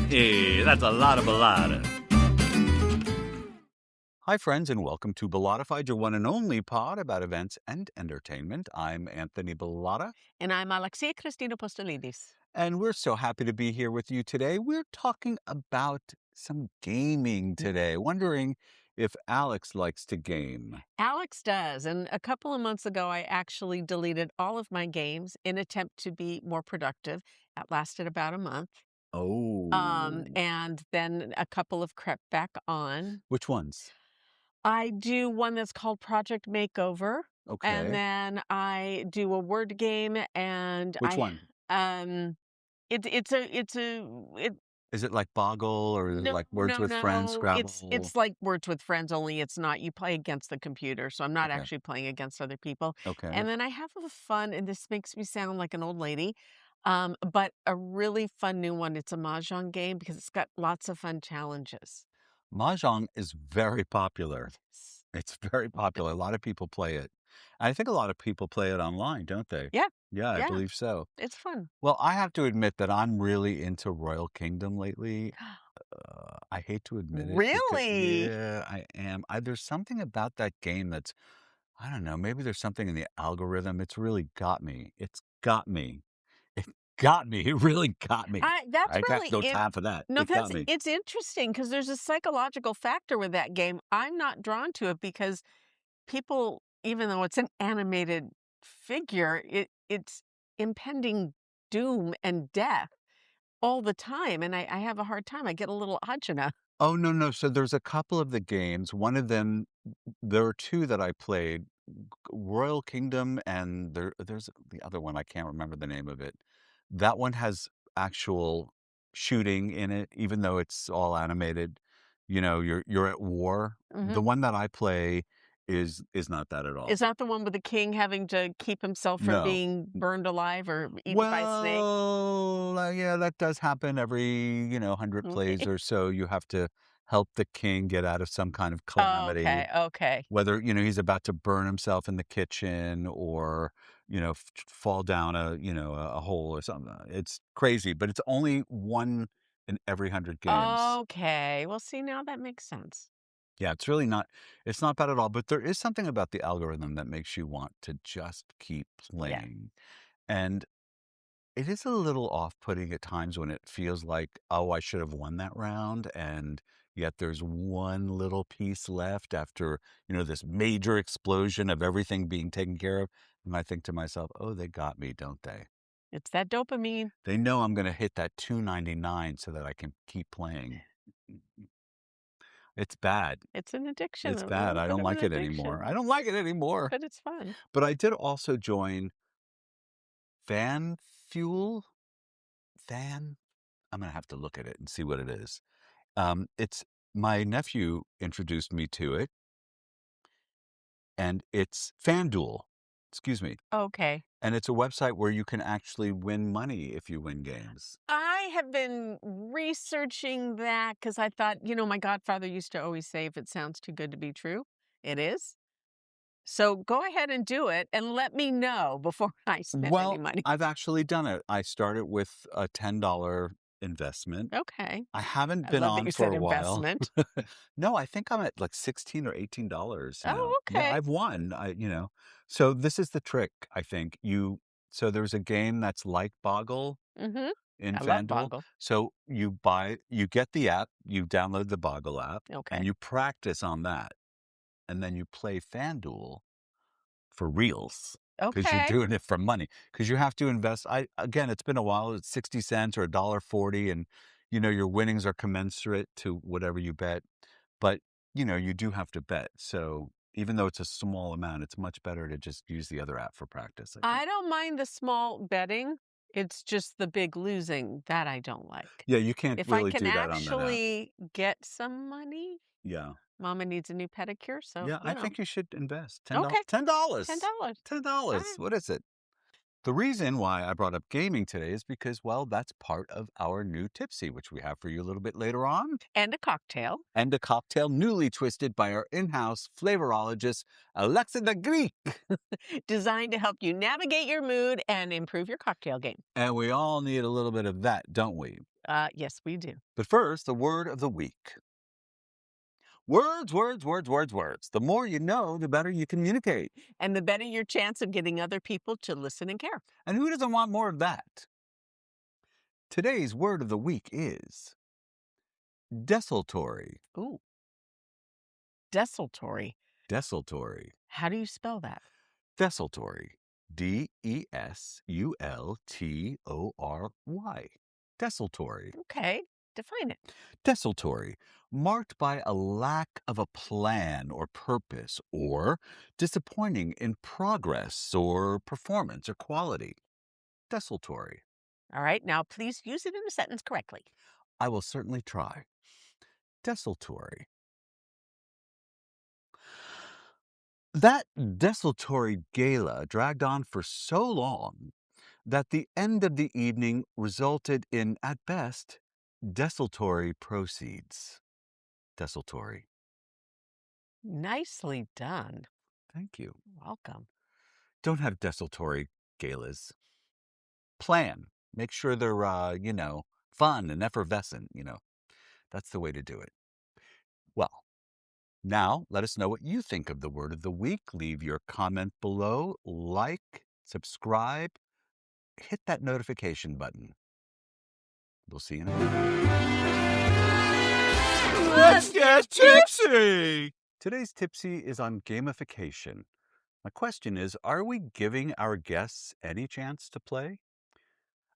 Hey, that's a lot of Bollotta. Hi, friends, and welcome to BollottaFide, your one and only pod about events and entertainment. I'm Anthony Bollotta, And I'm Alexia Christina Postolidis. and we're so happy to be here with you today. We're talking about some gaming today, wondering if Alex likes to game. Alex does. And a couple of months ago, I actually deleted all of my games in attempt to be more productive. That lasted about a month. Oh, And then a couple have crept back on. which ones? I do one that's called Project Makeover. And Okay. then I do a word game and Which one? um it Is it like Boggle or is it no, like Words no, with Friends, no. It's Scrabble? it's like Words with Friends, only it's not. You play against the computer, so I'm not Okay. actually playing against other people. Okay. And then I have a fun, and this makes me sound like an old lady, but a really fun new one. It's a mahjong game because it's got lots of fun challenges. Mahjong is very popular. It's very popular. A lot of people play it. I think a lot of people play it online, don't they? Yeah, Yeah, I yeah, believe so. it's fun. Well, I have to admit that I'm really into Royal Kingdom lately. I hate to admit it because, Really? yeah, I am. There's something about that game that's, I don't know, maybe there's something in the algorithm. It's really got me. It's got me. It got me. It really got me. That's I got really no it. time for that. No, It got me. it's interesting because there's a psychological factor with that game. I'm not drawn to it because people, even though it's an animated figure, it's impending doom and death all the time, and I have a hard time. I get a little agita. Oh, no, no. So there's a couple of the games. One of them, there are two that I played, Royal Kingdom, and there's the other one. I can't remember the name of it. That one has actual shooting in it, even though it's all animated. You know, you're at war. The Mhm. one that I play is not that at all. Is that the one with the king having to keep himself from No. being burned alive or eaten by a snake? Well, yeah, that does happen every, 100 plays Okay. or so. You have to help the king get out of some kind of calamity, Okay, okay. whether, he's about to burn himself in the kitchen or, fall down a hole or something. It's crazy, but it's only one in every 100 games. Okay. Well, see, now that makes sense. Yeah, it's not bad at all, but there is something about the algorithm that makes you want to just keep Yeah. playing. And it is a little off-putting at times when it feels like, "Oh, I should have won that round," and yet there's one little piece left after, this major explosion of everything being taken care of, and I think to myself, "Oh, they got me, don't they? It's that dopamine. They know I'm gonna hit that 299 so that I can keep playing." It's bad. It's an addiction, It's a bad. little I bit don't of an like it anymore. addiction, I don't like it anymore. but it's fun. But I did also join Fan Fuel? Fan? I'm gonna have to look at it and see what it is. It's my nephew introduced me to it, and it's FanDuel. Excuse me. Okay. And it's a website where you can actually win money if you win games. I have been researching that because I thought, my godfather used to always say, if it sounds too good to be true, it is. So go ahead and do it and let me know before I spend any Well, money. I've actually done it. I started with a $10 investment. Okay. I haven't I been love that on you for said a while. investment. No, I think I'm at like 16 or $18 now. Oh, Yeah, okay. I've won. So this is the trick, I think. So there's a game that's like Boggle Mm-hmm. in I love FanDuel. Boggle. So you get the app, you download the Boggle app, and Okay. you practice on that. And then you play FanDuel for reals because you're Okay. doing it for money. Because you have to invest. Again, it's been a while. It's 60 cents or $1.40, and your winnings are commensurate to whatever you bet. But you do have to bet. So even though it's a small amount, it's much better to just use the other app for practice, I think. I don't mind the small betting. It's just the big losing that I don't like. Yeah, you can't If I really can do that on that app. actually get some money, Yeah. Mama needs a new pedicure, so, Yeah, I think you should invest Okay, $10. $10. All $10. right. What is it? The reason why I brought up gaming today is because, well, that's part of our new Tipsy, which we have for you a little bit later on. And a cocktail. And a cocktail newly twisted by our in-house flavorologist, Alexa the Greek. Designed to help you navigate your mood and improve your cocktail game. And we all need a little bit of that, don't we? Yes, we do. But first, the word of the week. Words, words, words, words, words. The more you know, the better you communicate. And the better your chance of getting other people to listen and care. And who doesn't want more of that? Today's word of the week is desultory. Ooh, desultory. Desultory. How do you spell that? Desultory. Desultory. Desultory. Okay, define it. Desultory, marked by a lack of a plan or purpose, or disappointing in progress or performance or quality. Desultory. All right, now please use it in a sentence correctly. I will certainly try. Desultory. That desultory gala dragged on for so long that the end of the evening resulted in, at best, desultory proceeds. Desultory. Nicely done. Thank you. Welcome. Don't have desultory galas. Plan. Make sure they're, fun and effervescent. That's the way to do it. Well, now let us know what you think of the word of the week. Leave your comment below, like, subscribe, hit that notification button. We'll see you in a minute. Let's get tipsy! Today's Tipsy is on gamification. My question is, are we giving our guests any chance to play?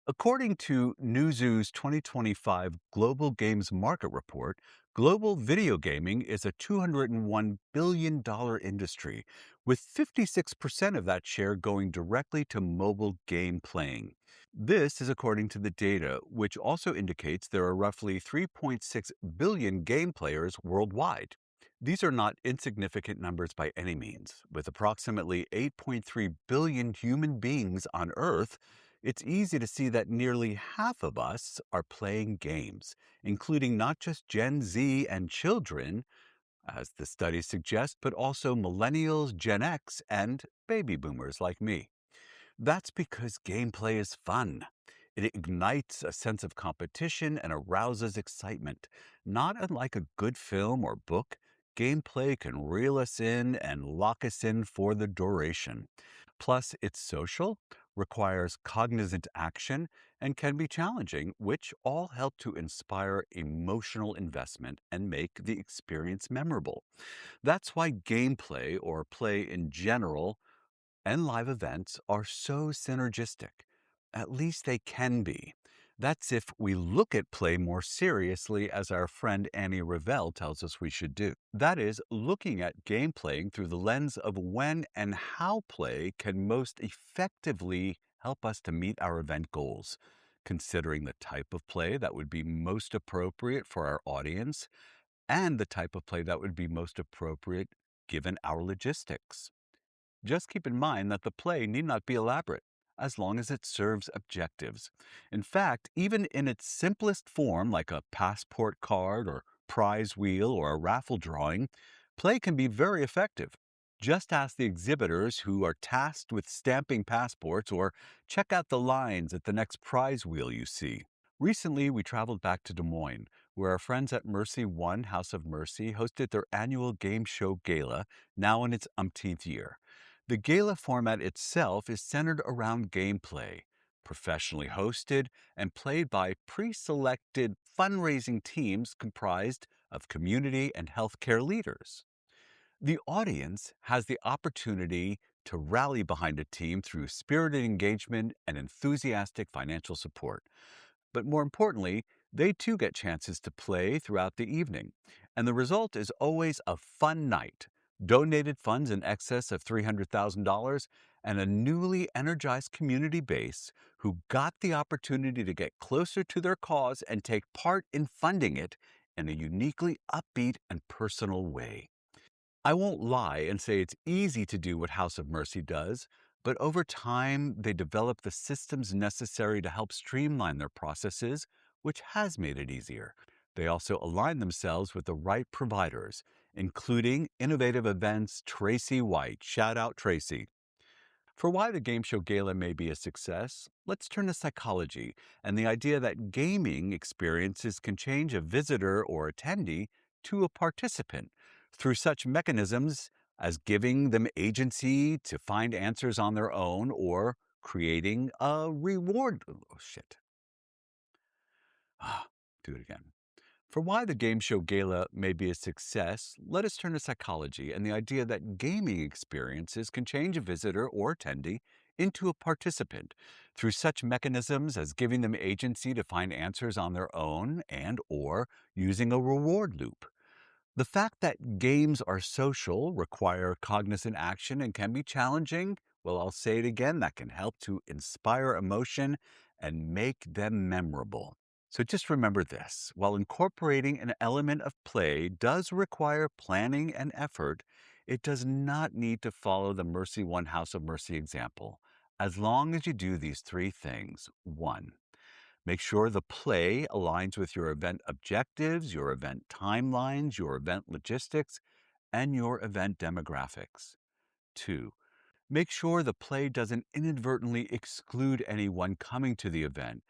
According to Newzoo's 2025 Global Games Market Report, global video gaming is a $201 billion industry, with 56% of that share going directly to mobile game playing. This is according to the data, which also indicates there are roughly 3.6 billion game players worldwide. These are not insignificant numbers by any means. With approximately 8.3 billion human beings on Earth, it's easy to see that nearly half of us are playing games, including not just Gen Z and children, as the studies suggest, but also millennials, Gen X, and baby boomers like me. That's because gameplay is fun. It ignites a sense of competition and arouses excitement. Not unlike a good film or book, gameplay can reel us in and lock us in for the duration. Plus, it's social, requires cognizant action, and can be challenging, which all help to inspire emotional investment and make the experience memorable. That's why gameplay, or play in general, and live events are so synergistic. At least they can be. That's if we look at play more seriously, as our friend Annie Revell tells us we should do. That is, looking at game playing through the lens of when and how play can most effectively help us to meet our event goals, considering the type of play that would be most appropriate for our audience and the type of play that would be most appropriate given our logistics. Just keep in mind that the play need not be elaborate, as long as it serves objectives. In fact, even in its simplest form, like a passport card or prize wheel or a raffle drawing, play can be very effective. Just ask the exhibitors who are tasked with stamping passports, or check out the lines at the next prize wheel you see. Recently, we traveled back to Des Moines, where our friends at Mercy One House of Mercy hosted their annual game show gala, now in its umpteenth year. The gala format itself is centered around gameplay, professionally hosted and played by pre-selected fundraising teams comprised of community and healthcare leaders. The audience has the opportunity to rally behind a team through spirited engagement and enthusiastic financial support. But more importantly, they too get chances to play throughout the evening. And the result is always a fun night, donated funds in excess of $300,000, and a newly energized community base who got the opportunity to get closer to their cause and take part in funding it in a uniquely upbeat and personal way. I won't lie and say it's easy to do what House of Mercy does, but over time they develop the systems necessary to help streamline their processes, which has made it easier. They also align themselves with the right providers, including Innovative Events Tracy White. Shout out Tracy. For why the game show gala may be a success, let's turn to psychology and the idea that gaming experiences can change a visitor or attendee to a participant through such mechanisms as giving them agency to find answers on their own or creating a reward. Oh, shit. Ah, do it again. For why the game show gala may be a success, let us turn to psychology and the idea that gaming experiences can change a visitor or attendee into a participant through such mechanisms as giving them agency to find answers on their own and or using a reward loop. The fact that games are social, require cognizant action, and can be challenging, well, I'll say it again, that can help to inspire emotion and make them memorable. So just remember this while incorporating an element of play does require planning and effort, it does not need to follow the Mercy One House of Mercy example. As long as you do these three things: one, make sure the play aligns with your event objectives, your event timelines, your event logistics, and your event demographics. Two, make sure the play doesn't inadvertently exclude anyone coming to the event,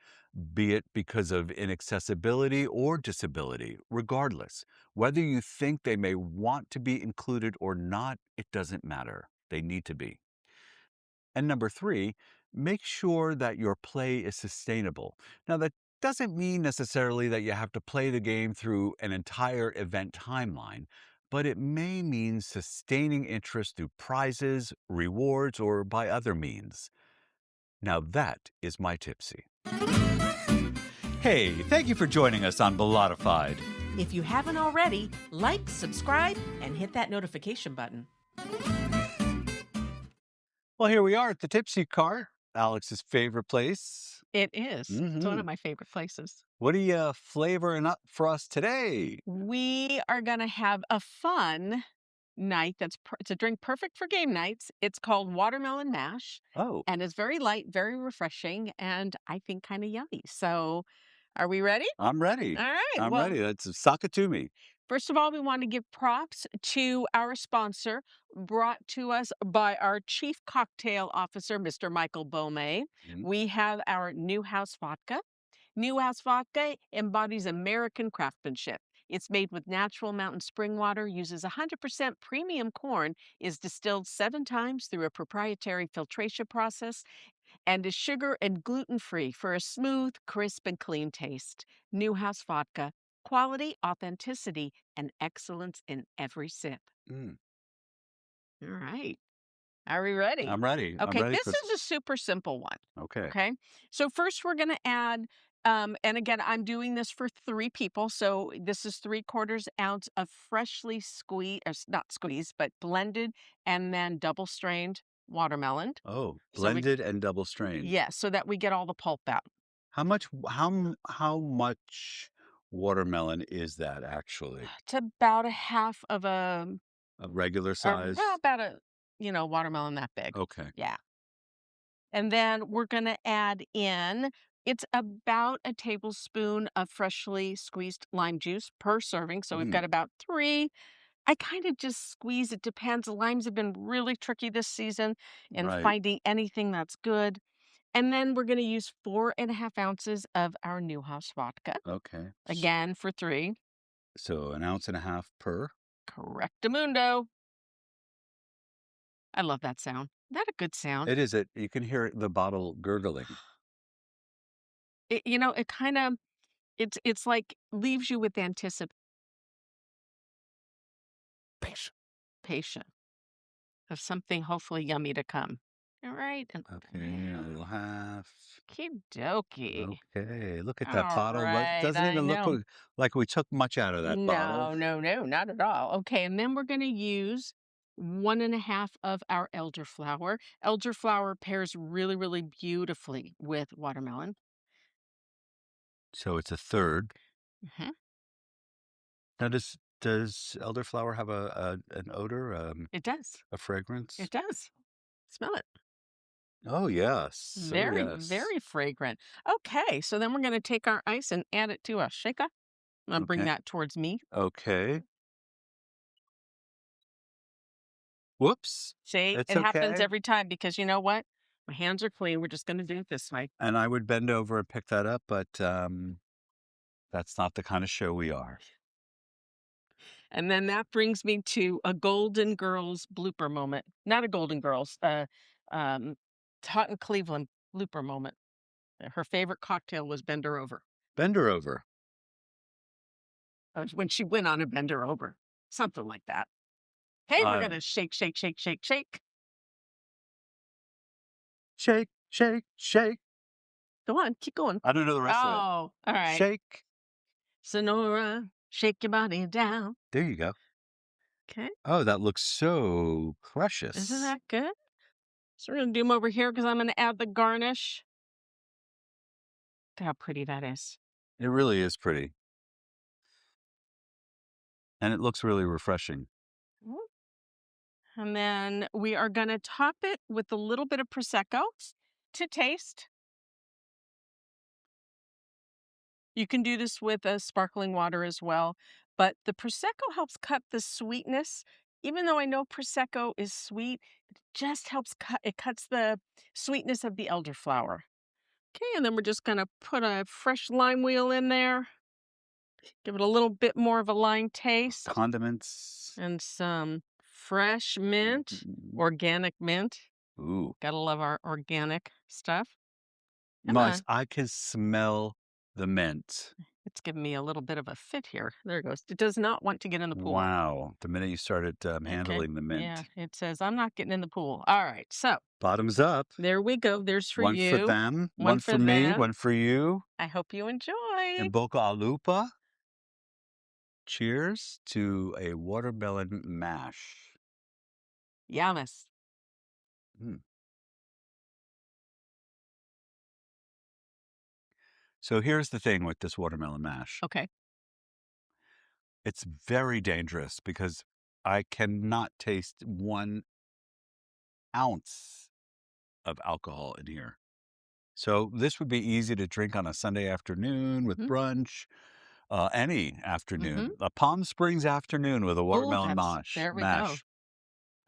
be it because of inaccessibility or disability. Regardless, whether you think they may want to be included or not, it doesn't matter. They need to be. And number three, make sure that your play is sustainable. Now, that doesn't mean necessarily that you have to play the game through an entire event timeline, but it may mean sustaining interest through prizes, rewards, or by other means. Now, that is my Tipsy. Hey, thank you for joining us on BollottaFide. If you haven't already, like, subscribe, and hit that notification button. Well, here we are at the Tipsy Cart, Alex's favorite place. It is. It's one Hmm. of my favorite places. What are you flavoring up for us today? We are going to have a fun night it's a drink perfect for game nights. It's called watermelon mash Oh, and it's very light, very refreshing, and I think kind of yummy. So, are we ready? I'm ready. All right. I'm Well, ready. Let's suck it to me. first of all, we want to give props to our sponsor, brought to us by our Chief Cocktail Officer, Mr. Michael Beaumay. Mhm. We have our New House Vodka. New House Vodka embodies American craftsmanship. It's made with natural mountain spring water, uses 100% premium corn, is distilled 7 times through a proprietary filtration process, and is sugar and gluten free for a smooth, crisp, and clean taste. New House Vodka, quality, authenticity, and excellence in every sip. Mm, All right. Are we ready? I'm ready. I'm Okay, ready this for. is a super simple one. Okay. Okay. So first we're going to add, and again, I'm doing this for 3 people. So this is 3/4 ounce of freshly squeezed, not squeezed, but blended and then double strained watermelon. Oh, So blended and double strained. yeah, so that we get all the pulp out. How much watermelon is that actually? It's about a half of A regular or well, size? about a, watermelon that big. Okay. Yeah. And then we're going to add in, it's about a tablespoon of freshly squeezed lime juice per serving. So we've Mm, got about 3. I kind of just squeeze. It depends. Limes have been really tricky this season in right. finding anything that's good. And then we're going to use 4.5 ounces of our Newhouse vodka, Okay. again for 3. So an ounce and a half per. Correctamundo. I love that sound. Isn't that a good sound? It is it. You can hear the bottle gurgling. It kind of, it's like leaves you with anticipation of something hopefully yummy to come. All right. And Okay, a little half. okie dokie. Okay, look at that All bottle. right. Doesn't I even look know. like we took much out of that bottle. No, no, no, not at all. Okay. And then we're going to use 1.5 of our elderflower. Elderflower pairs really, really beautifully with watermelon. So it's a third. Mhm. Now, does elderflower have an odor, It does. a It fragrance? does. Smell it. Oh yes, oh Very, yes. very fragrant. Okay. So then we're going to take our ice and add it to a shaker. I'm going to bring Okay, that towards me. okay. Whoops. See, It's it happens okay. every time because you know what? My hands are clean. We're just going to do it this way. And I would bend over and pick that up, but that's not the kind of show we are. And then that brings me to a Golden Girls blooper moment. Not a Golden Girls, um, Taunton Cleveland blooper moment. Her favorite cocktail was Bender Over. Bend her over. When she went on a Bender Over, something like that. Hey, we're Um, gonna shake, shake, shake, shake, shake. shake, shake, shake. Go on, keep going. I don't know the rest of it. Oh, all right. Shake. Sonora, shake your body down. There you go. Okay, Oh, that looks so isn't precious. that good? So we're gonna do them over here because I'm gonna add the garnish. Look how pretty that is. It really is pretty. And it looks really refreshing. Mm. And then we are gonna top it with a little bit of Prosecco to taste. You can do this with a sparkling water as well, but the Prosecco helps cut the sweetness. Even though I know Prosecco is sweet, it just helps it cuts the sweetness of the elderflower. Okay, and then we're just gonna put a fresh lime wheel in there, give it a little bit more of a lime taste, Condiments. and some fresh mint, Mm, organic mint. ooh. Gotta love our organic stuff. Come Nice. on. I can smell the mint. It's giving me a little bit of a fit here. There it goes. It does not want to get in the pool. Wow. The minute you started Okay. handling the Yeah, mint. it says I'm not getting in the pool. All right. So Bottoms up. there we go. There's for One for you, them, one one for for me, them. one for you. I hope you enjoy. In Boca Alupa. Cheers to a watermelon mash. Yamas. Mm. So here's the thing with this watermelon mash. Okay. It's very dangerous because I cannot taste 1 ounce of alcohol in here. So this would be easy to drink on a Sunday afternoon with Mm-hmm. brunch, any Mm-hmm. afternoon, a Palm Springs afternoon with a Oh, watermelon that's mash. there we go. Mash.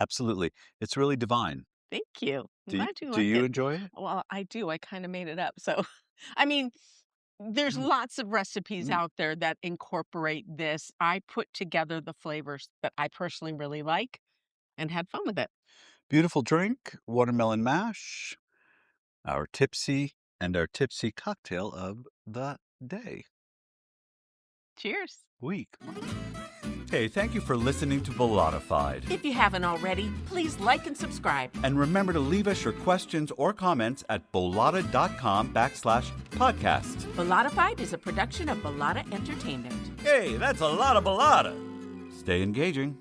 Absolutely. It's really divine. Thank you. I'm glad you Do like you it. enjoy it? Well, I do. I kind of made it up. So, I mean, there's Mm, lots of recipes mm. out there that incorporate this. I put together the flavors that I personally really like and had fun with it. Beautiful drink, watermelon mash, our tipsy cocktail of the day, Cheers. week. Hey, thank you for listening to BollottaFide. If you haven't already, please like and subscribe. And remember to leave us your questions or comments at bollotta.com/podcast. BollottaFide is a production of Bollotta Entertainment. Hey, that's a lot of Bollotta. Stay engaging.